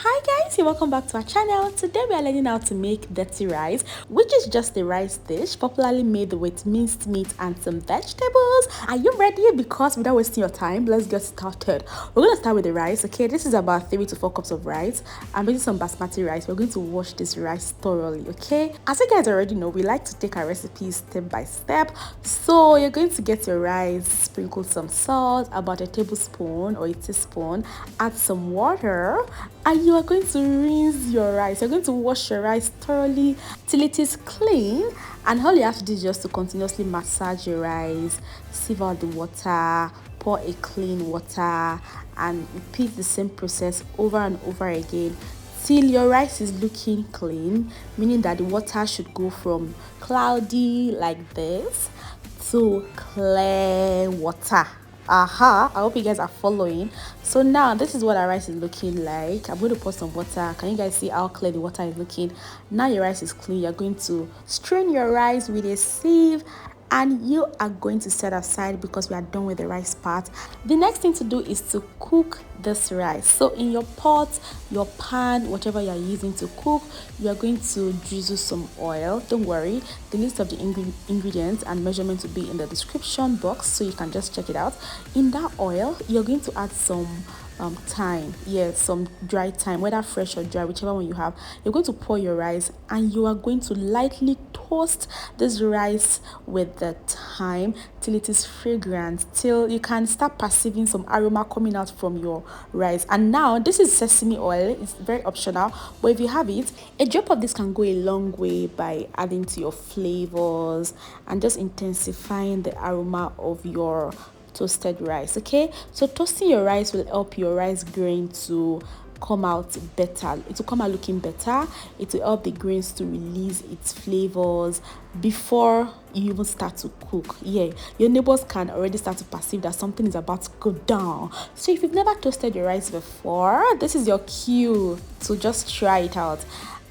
Hi guys, and welcome back to our channel. Today we are learning how to make dirty rice, which is just a rice dish popularly made with minced meat and some vegetables. Are you ready? Because without wasting your time, let's get started. We're going to start with the rice. Okay, this is about 3 to 4 cups of rice. I'm using some basmati rice. We're going to wash this rice thoroughly. Okay, as you guys already know, we like to take our recipes step by step. So you're going to get your rice, sprinkle some salt, about a tablespoon or a teaspoon, add some water, and you are going to rinse your rice. You're going to wash your rice thoroughly till it is clean, and all you have to do is just to continuously massage your rice, sieve out the water, pour a clean water, and repeat the same process over and over again till your rice is looking clean, meaning that the water should go from cloudy like this to clear water. I hope you guys are following. So now this is what our rice is looking like. I'm going to pour some water. Can you guys see how clear the water is looking? Now your rice is clean. You're going to strain your rice with a sieve, and you are going to set aside because we are done with the rice part. The next thing to do is to cook this rice. So in your pot, your pan, whatever you are using to cook, you are going to drizzle some oil. Don't worry, the list of the ingredients and measurements will be in the description box, so you can just check it out. In that oil, you're going to add some thyme, yes, some dry thyme, whether fresh or dry, whichever one you have. You're going to pour your rice, and you are going to lightly toast this rice with the thyme till it is fragrant, till you can start perceiving some aroma coming out from your rice. And now this is sesame oil. It's very optional, but if you have it, a drop of this can go a long way by adding to your flavors and just intensifying the aroma of your toasted rice. Okay, so toasting your rice will help your rice grain to come out better. It will come out looking better. It will help the grains to release its flavors before you even start to cook. Yeah, your neighbors can already start to perceive that something is about to go down. So if you've never toasted your rice before, this is your cue to just try it out,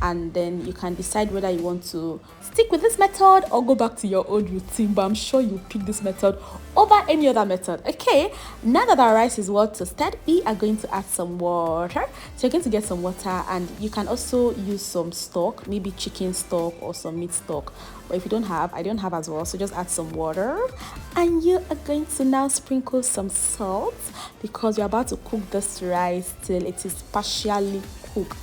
and then you can decide whether you want to stick with this method or go back to your old routine. But I'm sure you pick this method over any other method. Okay, now that our rice is well toasted, we are going to add some water. So you're going to get some water, and you can also use some stock, maybe chicken stock or some meat stock. But if you don't have, I don't have as well, so just add some water. And you are going to now sprinkle some salt because you're about to cook this rice till it is partially cooked.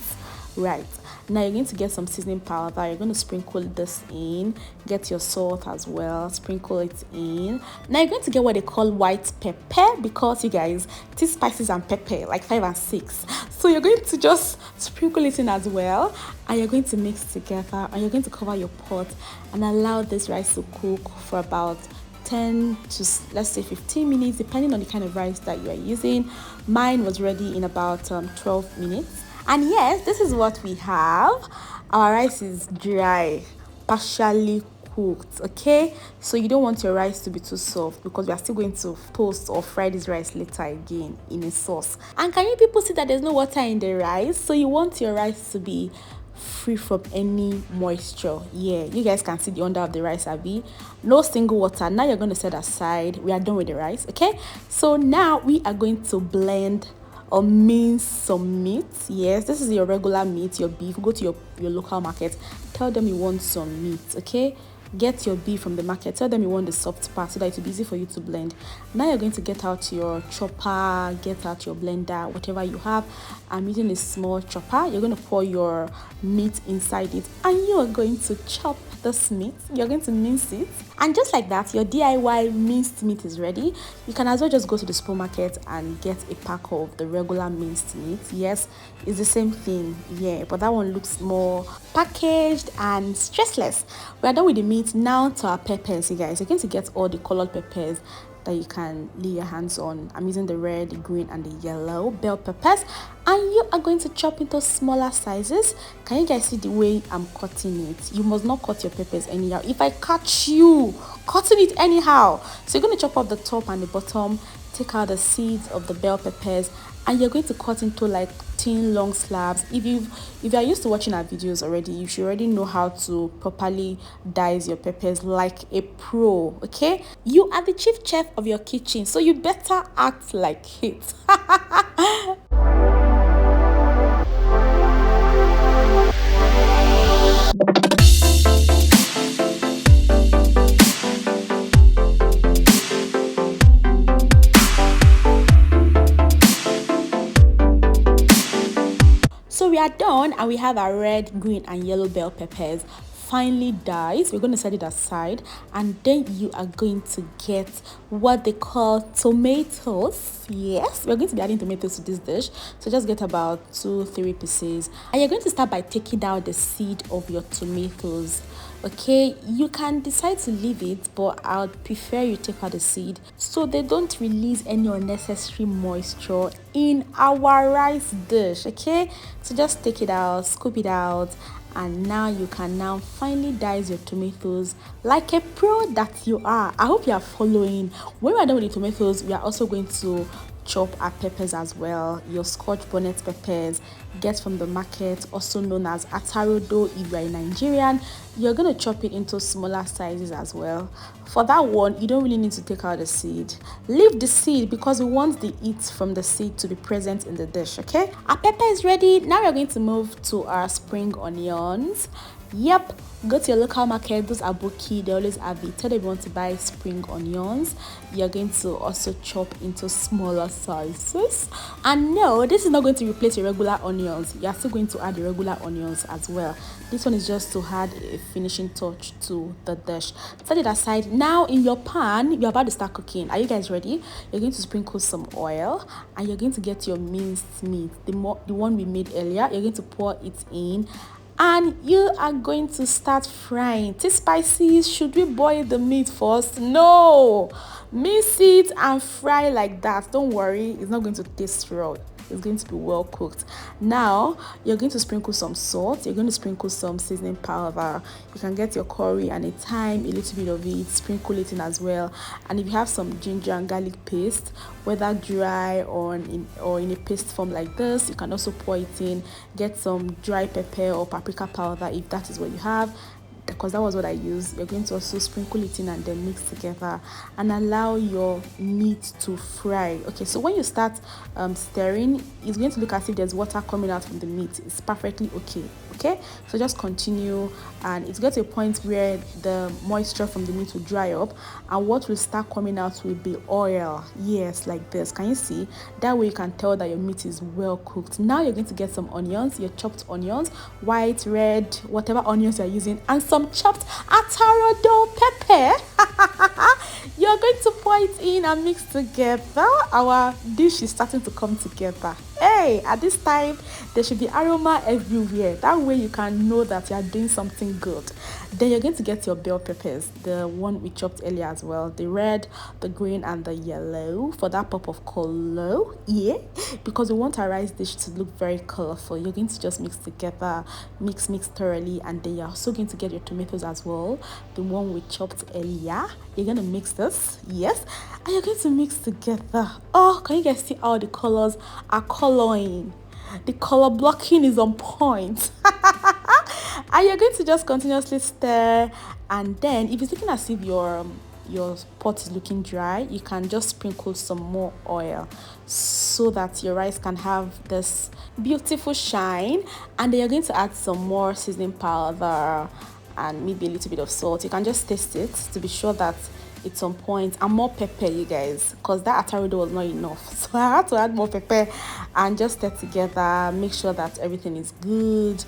Right, now you're going to get some seasoning powder. You're going to sprinkle this in, get your salt as well, sprinkle it in. Now you're going to get what they call white pepper, because you guys, these spices and pepper like 5 and 6, so you're going to just sprinkle it in as well, and you're going to mix together, and you're going to cover your pot and allow this rice to cook for about 10 to, let's say, 15 minutes, depending on the kind of rice that you are using. Mine was ready in about 12 minutes. And yes, this is what we have. Our rice is dry, partially cooked. Okay, so you don't want your rice to be too soft because we are still going to toast or fry this rice later again in a sauce. And can you people see that there's no water in the rice? So you want your rice to be free from any moisture. Yeah, you guys can see the under of the rice, Abby. No single water. Now you're going to set aside. We are done with the rice. Okay, so now we are going to blend or mince some meat. Yes, this is your regular meat, your beef. Go to your local market, tell them you want some meat. Okay, get your beef from the market, tell them you want the soft part so that it will be easy for you to blend. Now you're going to get out your chopper, get out your blender, whatever you have. I'm using a small chopper. You're going to pour your meat inside it, and you are going to chop this meat. You're going to mince it, and just like that, your DIY minced meat is ready. You can as well just go to the supermarket and get a pack of the regular minced meat. Yes, it's the same thing, yeah, but that one looks more packaged and stressless. We are done with the meat. Now to our peppers, you guys. You're going to get all the colored peppers that you can lay your hands on. I'm using the red, the green, and the yellow bell peppers, and you are going to chop into smaller sizes. Can you guys see the way I'm cutting it? You must not cut your peppers anyhow. If I catch you cutting it anyhow, so you're going to chop off the top and the bottom, take out the seeds of the bell peppers, and you're going to cut into like thin long slabs. If you are used to watching our videos already, you should already know how to properly dice your peppers like a pro. Okay, you are the chief chef of your kitchen, so you better act like it. So we are done, and we have our red, green and yellow bell peppers finely diced. We're going to set it aside, and then you are going to get what they call tomatoes. Yes, we're going to be adding tomatoes to this dish, so just get about 2-3 pieces, and you're going to start by taking out the seed of your tomatoes. Okay, you can decide to leave it, but I would prefer you take out the seed so they don't release any unnecessary moisture in our rice dish. Okay, so just take it out, scoop it out, and now you can now finely dice your tomatoes like a pro that you are. I hope you are following. When we are done with the tomatoes, we are also going to chop our peppers as well. Your scotch bonnet peppers, get from the market, also known as atarodo if you are a Nigerian. You're going to chop it into smaller sizes as well. For that one, you don't really need to take out the seed. Leave the seed because we want the heat from the seed to be present in the dish. Okay, our pepper is ready. Now we're going to move to our spring onions. Yep, go to your local market. Those are aboki, they always have it. Tell them you want to buy spring onions. You're going to also chop into smaller sizes. And no, this is not going to replace your regular onions. You're still going to add the regular onions as well. This one is just to add a finishing touch to the dish. Set it aside. Now in your pan, you're about to start cooking. Are you guys ready? You're going to sprinkle some oil, and you're going to get your minced meat, the one we made earlier. You're going to pour it in, and you are going to start frying. Tea spices, should we boil the meat first? No, mince it and fry like that. Don't worry, it's not going to taste raw. It's going to be well cooked. Now you're going to sprinkle some salt, you're going to sprinkle some seasoning powder. You can get your curry and a thyme, a little bit of it, sprinkle it in as well. And if you have some ginger and garlic paste, whether dry or in a paste form like this, you can also pour it in. Get some dry pepper or paprika powder if that is what you have, because that was what I used. You're going to also sprinkle it in and then mix together and allow your meat to fry. Okay, so when you start stirring, it's going to look as if there's water coming out from the meat. It's perfectly okay. Okay, so just continue, and it's got to a point where the moisture from the meat will dry up, and what will start coming out will be oil. Yes, like this. Can you see? That way you can tell that your meat is well cooked. Now you're going to get some onions, your chopped onions, white, red, whatever onions you're using, and some chopped atarodo pepper. You're going to pour it in and mix together. Our dish is starting to come together. Hey, at this time there should be aroma everywhere. That way you can know that you are doing something good. Then you're going to get your bell peppers, the one we chopped earlier as well, the red, the green and the yellow, for that pop of color. Yeah, because we want our rice dish to look very colorful. You're going to just mix together, mix thoroughly, and then you're also going to get your tomatoes as well, the one we chopped earlier. You're going to mix this, yes, and you're going to mix together. Oh, can you guys see how the colors are coloring? The color blocking is on point. And you're going to just continuously stir, and then if it's looking as if your pot is looking dry, you can just sprinkle some more oil so that your rice can have this beautiful shine. And then you're going to add some more seasoning powder and maybe a little bit of salt. You can just taste it to be sure that it's on point, and more pepper, you guys, because that atarodo was not enough, so I had to add more pepper and just stir together. Make sure that everything is good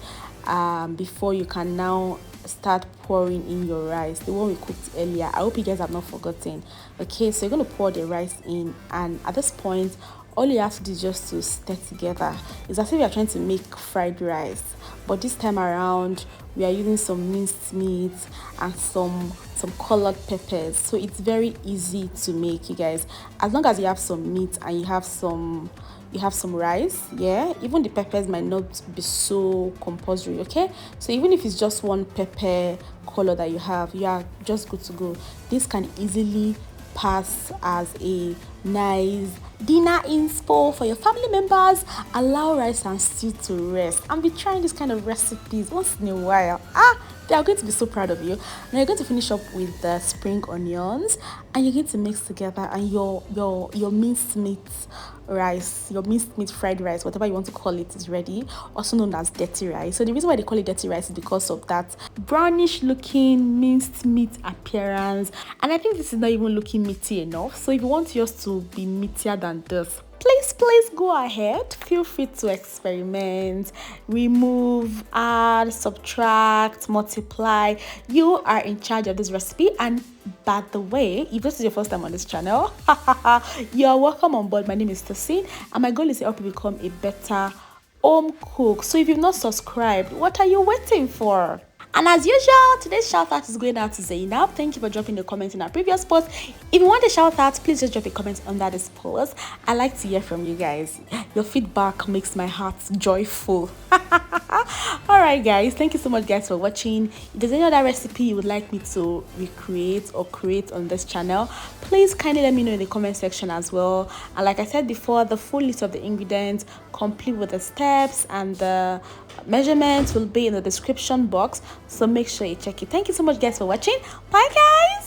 before you can now start pouring in your rice, the one we cooked earlier. I hope you guys have not forgotten. Okay, so you're going to pour the rice in, and at this point all you have to do is just to stir together. It's as if you're trying to make fried rice, but this time around we are using some minced meat and some colored peppers, so it's very easy to make, you guys. As long as you have some meat and you have some rice, yeah, even the peppers might not be so compulsory. Okay, so even if it's just one pepper color that you have, you are just good to go. This can easily pass as a nice dinner inspo for your family members. Allow rice and stew to rest and be trying this kind of recipes once in a while. They are going to be so proud of you. Now you're going to finish up with the spring onions, and you're going to mix together, and your minced meat rice, your minced meat fried rice, whatever you want to call it, is ready, also known as dirty rice. So the reason why they call it dirty rice is because of that brownish looking minced meat appearance, and I think this is not even looking meaty enough. So if you want yours to be meatier than this, please please go ahead. Feel free to experiment, remove, add, subtract, multiply. You are in charge of this recipe. And by the way, if this is your first time on this channel, you are welcome on board. My name is tspn, and my goal is to help you become a better home cook. So if you've not subscribed, what are you waiting for? And as usual, today's shout out is going out to Zainab. Thank you for dropping a comment in our previous post. If you want a shout out, please just drop a comment under this post. I like to hear from you guys. Your feedback makes my heart joyful. Alright guys, thank you so much guys for watching. If there's any other recipe you would like me to recreate or create on this channel, please kindly let me know in the comment section as well. And like I said before, the full list of the ingredients complete with the steps and the measurements will be in the description box, so make sure you check it. Thank you so much guys for watching. Bye guys.